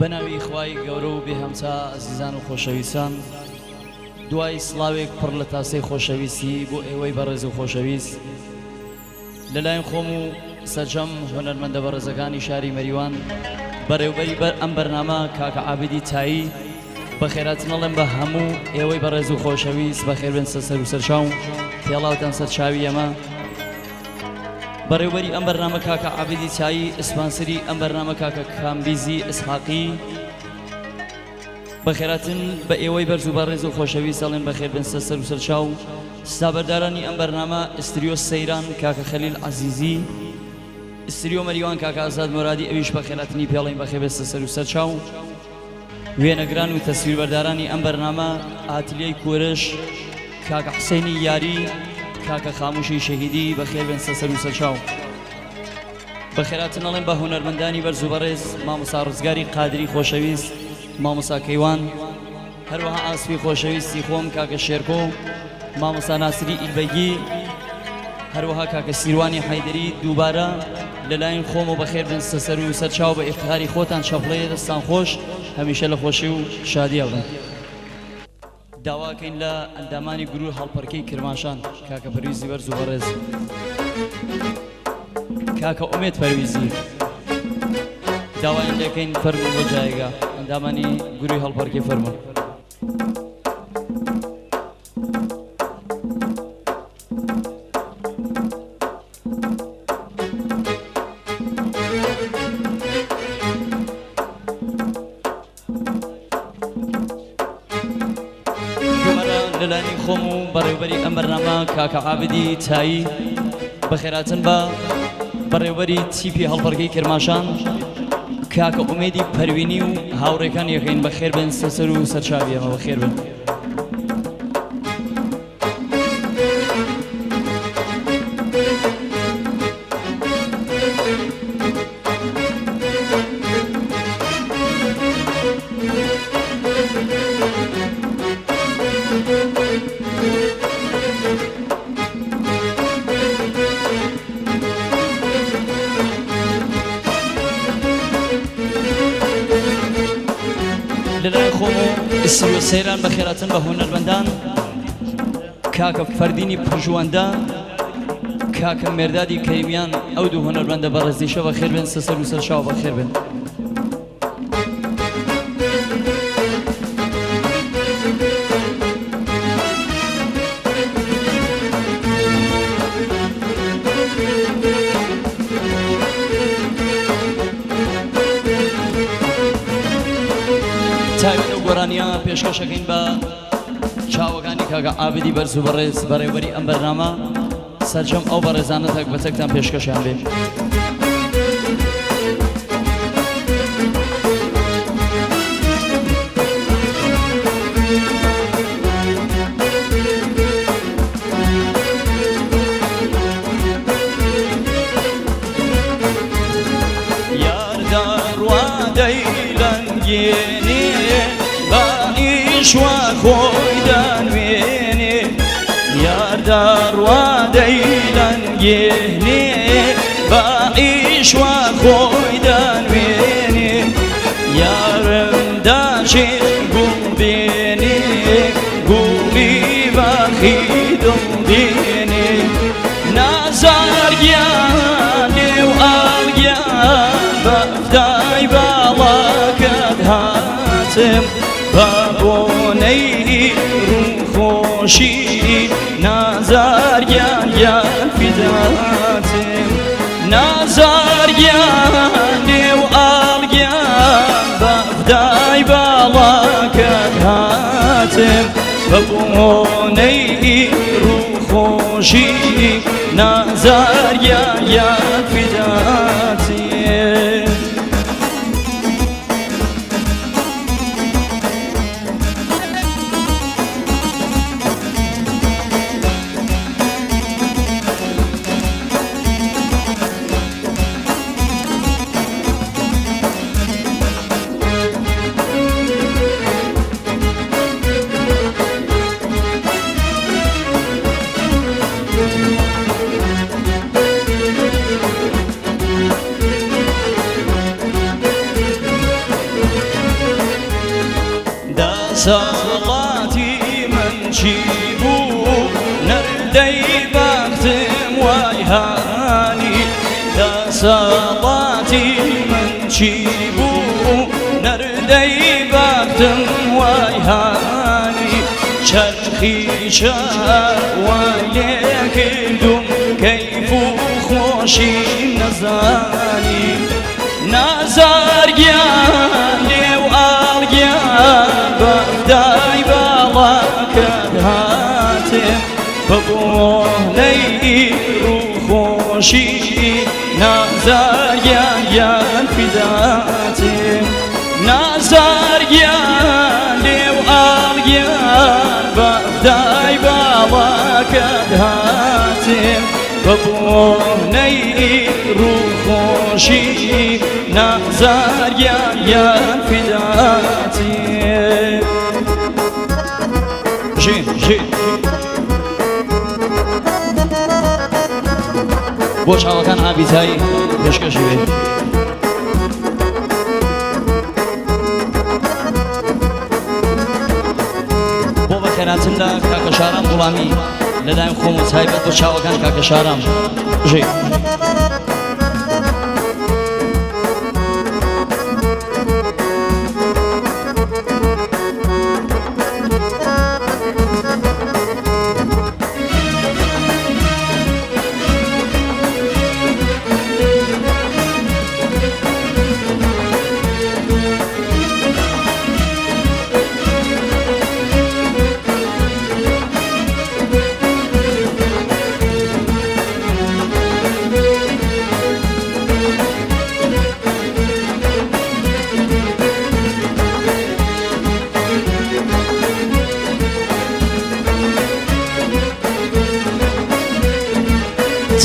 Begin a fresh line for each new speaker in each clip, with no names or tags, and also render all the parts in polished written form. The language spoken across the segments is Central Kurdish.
بەناوی خوای گەورە و بێهەمچە ئەزیزان و خۆشەویستان، دوای سڵاوێک پڕ لە تاسەی خۆشەویستی بۆ ئێوەی بەڕێز و خۆشەویست لەلایەن خۆم و سەرجەم هونەرمەندە بەڕێزەکانی شاری مەریوان بەڕێوبەری ئەم بەرنامە کاکە عابدی تایی بەخێرات نەڵێم بە هەموو ئێوەی بەڕێز و خۆشەویست بەخێر بن سەر و سەرچاو پێڵاوتان سەر چاوی ئەمە بەڕێوبەری ئەم بەرنامە کاکە عابدی تایی ئسپانسەری ئەم بەرنامە کاکە کامبیزی ئسحاقی بەخێراتن بە ئێوەی بەرز و بەڕێز و خۆشەویست ئەڵێن بەخێر بن سەر و سەرچاو ستابەردارانی ئەم بەرنامە ئستریۆ سەیران کاکە خەلیل عەزیزی ئستریۆ مەریوان کاکە ئازاد مۆرادی ئەویش بەخێراتنی پێڵێن بەخێر بن سەر و سەرچاو وێنەگران و تەسویربەردارانی ئەم بەرنامە ئاتلیەی کۆرش کاکە حسێنی یاری کاکە خاموشی شەهیدی بەخێر بن سەر و سەرچاو بەخێراتن ئەڵێن بە هونەرمەندانی بەرز و بەڕێز مامۆستا ڕزگاری قادری خۆشەویست مامۆستا کەیوان هەروەها ئاسپی خۆشەویستی خۆم کاکە شێرکۆ مامۆستا ناسری ئیلبەگی هەروەها کاکە سیروانی حەیدەری دووبارە لەلایەن خۆم و بەخێر بن سەر و سەرچاو بە ئیفتخاری خۆتان چەپڵەیە دەستان خۆش هەمیشە لە خۆشی و شادی بن داواکەین لە ئەندامانی گروه هەڵپەرکەی کرماشان کاکە پەرویزی بەرز و بەڕێز کاکە ئومێد پەرویزی داوایان لەکەین فەرموو بۆ جایگا ئەندامانی گروهی هەڵپەرکەی فەرموو لەلانی خۆم و بەڕێوبەری ئەم بەرنامە کاکە عابدی تایی بەخێراتن بە بەڕێوبەری تیپی هەڵپەرکەی کرماشان کاکە ئومێدی پەروینی و هاوڕێکان یەکەین بەخێر بن سەر و سەرچاوی ئەمە بەخێر بن لەلای خۆم و ئستریۆ سەیران بەخێراتن بە هونەرمەندان کاکە فەردینی پژوەندە کاکە مێردادی کەریمیان ئەو دوو هونەرمەندە بەڕێزیشە بەخێر بن سەر و سەرچاو بەخێر بن تایبەت و گۆرانیە پێشکەشەکەین بە چاوەکانی کاکە عابدی بەرز و بەڕێز بەڕێوبەری ئەم بەرنامە سەرجەم ئەو بەڕێزانە تەک بە تەکتان پێشکەشیان بێ
شوا خۆی دانوێنێ یاردار وا دەیلەنگێنێ باعیش وا خۆی دانوێنێ یارم داچێ گوڵ بێنێ گوڵی باخی دڵ دێنێ نازارگیان لێو ئاڵگیان بەفدای باڵاکەت هاتم بابۆنەی ڕووخۆشی نازارگیان یان فیداتم نازارگیان لێو ئاڵگیان بەفدای باڵاکەت هاتم بابۆنەی ڕووخۆشی نازارگیان یان فیداتم ساڵاتی من چی بوو نەردەی بەختم وای هانی لە ساڵاتی من چی بوو نەردەی بەختم وای هانی چەرخی وای لێ کردوم کەیف و خۆشی نەزانی نازارگیان لێو ئاڵگیان بەفدای باڵاکەت هاتێ بەبۆنەی ڕووخۆشی نازارگیان یان فیداتێ نازارگیان لێو ئاڵگیان بەفدای باڵاکەت هاتێ بەبۆنەی ڕووخۆشی نازارگیان یان فیداتێ ژین ژین بۆ چاوەکان ئابیتایی پێشکەشی بێ بۆ بەخێراتن لە کاکە شارام غوڵامی لەلایەن خۆم و تایبەت بۆ چاوەکان کاکە شارام ژێ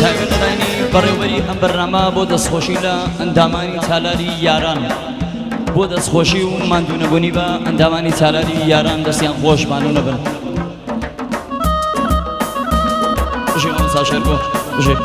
تایبەت لەلایەنی بەڕێوەبەری ئەم بەرنامە بۆ دەستخۆشی لە ئەندامانی تالاری یاران بۆ دەستخۆشی و ماندوونەبوونی بە ئەندامانی تالاری یاران دەستیان خۆش ماندوو نەبن بژێ ساشێر بۆ بژێ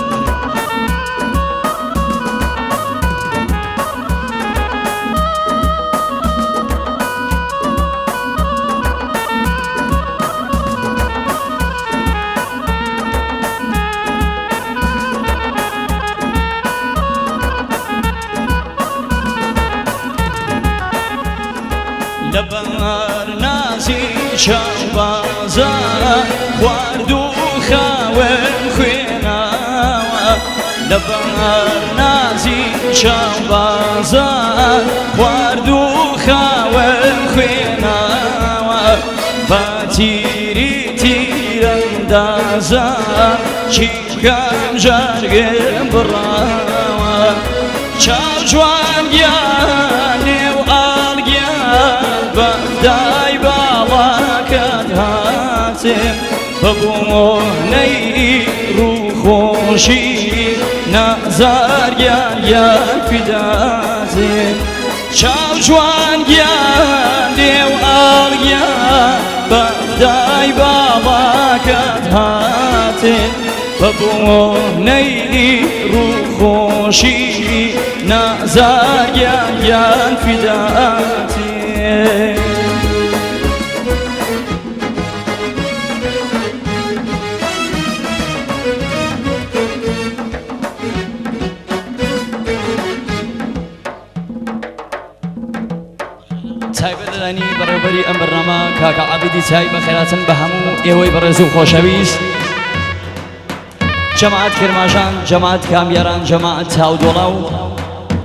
لەبەر نازی چاوبازان خوارد و خاوێن خوێناوە لەبەر نازی چاوبازان خوارد و خاوێن خوێناوە بە تیری تیرەندازان چیکەم ژەرگم بڕاوە چاو جوانگیان نێو ئاڵگیان بەفدای باڵاکەت هاتێ بەبۆنەی ڕووخۆشی نازارگیان یان فیداتێ چاو جوانگیان نێو ئاڵگیان بەفدای باڵاکەت هاتێ بەبۆنەی ڕووخۆشی نازارگیان یان فیداتێ تایبەت لەلایەنی بەڕێوەبەری ئەم بەرنامە کاکە عابیدی چای بەخێراتن بە هەموو ئێوەی بەڕێز و خۆشەویست جەماعەت کرماشان جەماعەت کامیاران جەماعەت چاودۆڵا و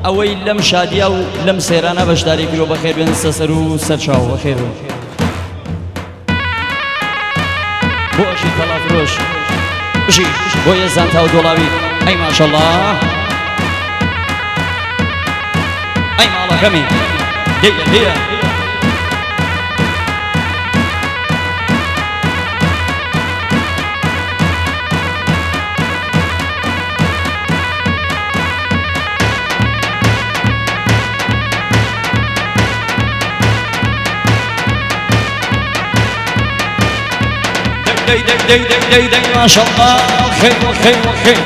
ئەوەی لەم شادیە و لەم سەیرانە بەشداری کرۆ بەخێر بێن سەسەر و سەرچاو بەخێر و بۆ ئەشی تەڵافرۆش بژی بۆ یەزدان چاودۆڵاوی ئەی ماشەڵڵا ئەی ماڵەکەمی دێیە دێیە دي ما شاء الله خير وخير وخير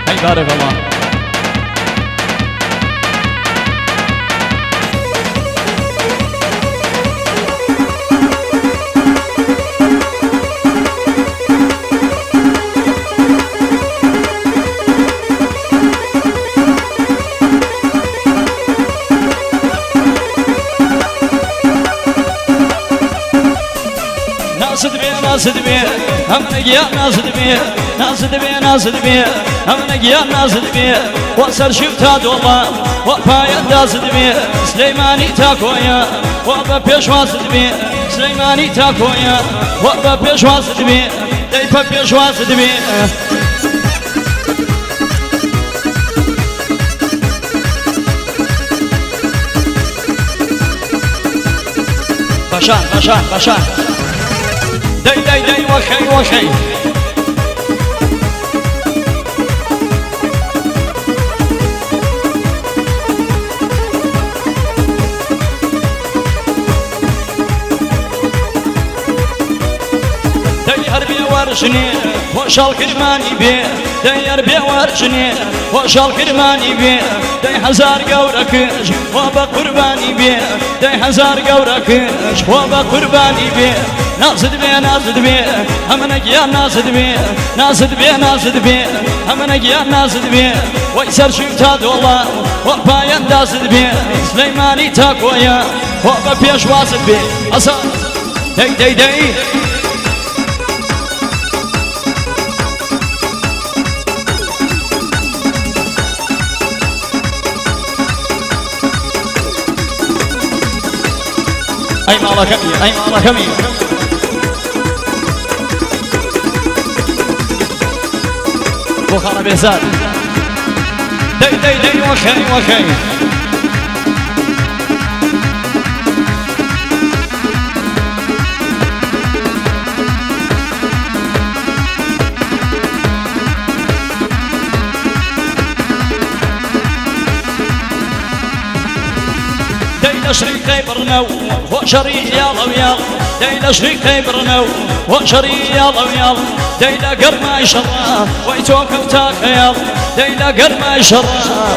هاي بارك الله نازد بێ نازد بێ ئەمنە گیان نازد بێ نازد بێ نازد بێ ئەمنە گیان نازد بێ وە سەرشیو تا دۆڵە وە پایەت دازد بێ سلەیمانی تاکۆیە وە بە پێشوازت بێ سلەیمانی تاکۆیە وە بە پێشوازت بێ دەی بە پێشوازت بێ باشان باشان باشان دەی دەی دەی وەخەی وەخەی ورشني وشال كرماني بي داير بي ورشني وشال كرماني بي داي هزار قوركش وابا قرباني بي داي هزار قوركش وابا قرباني بي نازد بي نازد بي همنا جيان نازد بي نازد بي نازد بي همنا جيان نازد بي ويسر شوتا دولا وباين دازد بي سليماني تاكويا وابا بيش وازد بي أصا داي داي داي أي مالا كمية أي مالا كمية بخارة بيسار داي داي داي وخي وخي شريكي برنو وشريك يلا ويلا دايلا شريكي برنو وشريك يلا ويلا دايلا قرما يشرا ويتوم كوتاك يلا دايلا قرما يشرا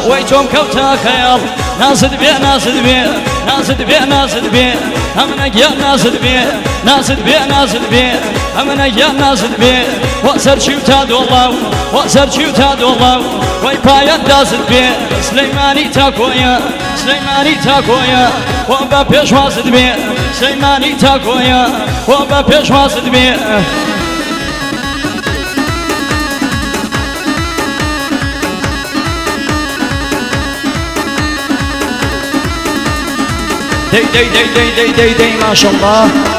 ويتوم كوتاك يلا نازد بيه نازد بيه نازد بيه نازد بيه همنا يا نازد بيه نازد بيه نازد بيه همنا يا نازد بيه وأسر شوتا دولو وأسر شوتا دولو ويبايا نازد بيه سليماني تاكويا سليماني تاكويا وابا بيش واسد بيه سليماني تاكويا وابا بيش واسد بيه دي دي دي دي دي دي دي ما شاء الله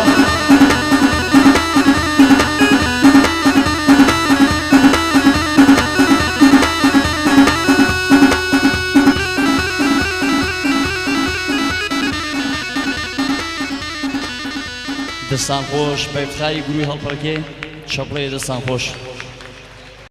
دەستان خۆش بە ئفتاری گروی هەڵپەرکێ چەپڵەیە دەستان خۆش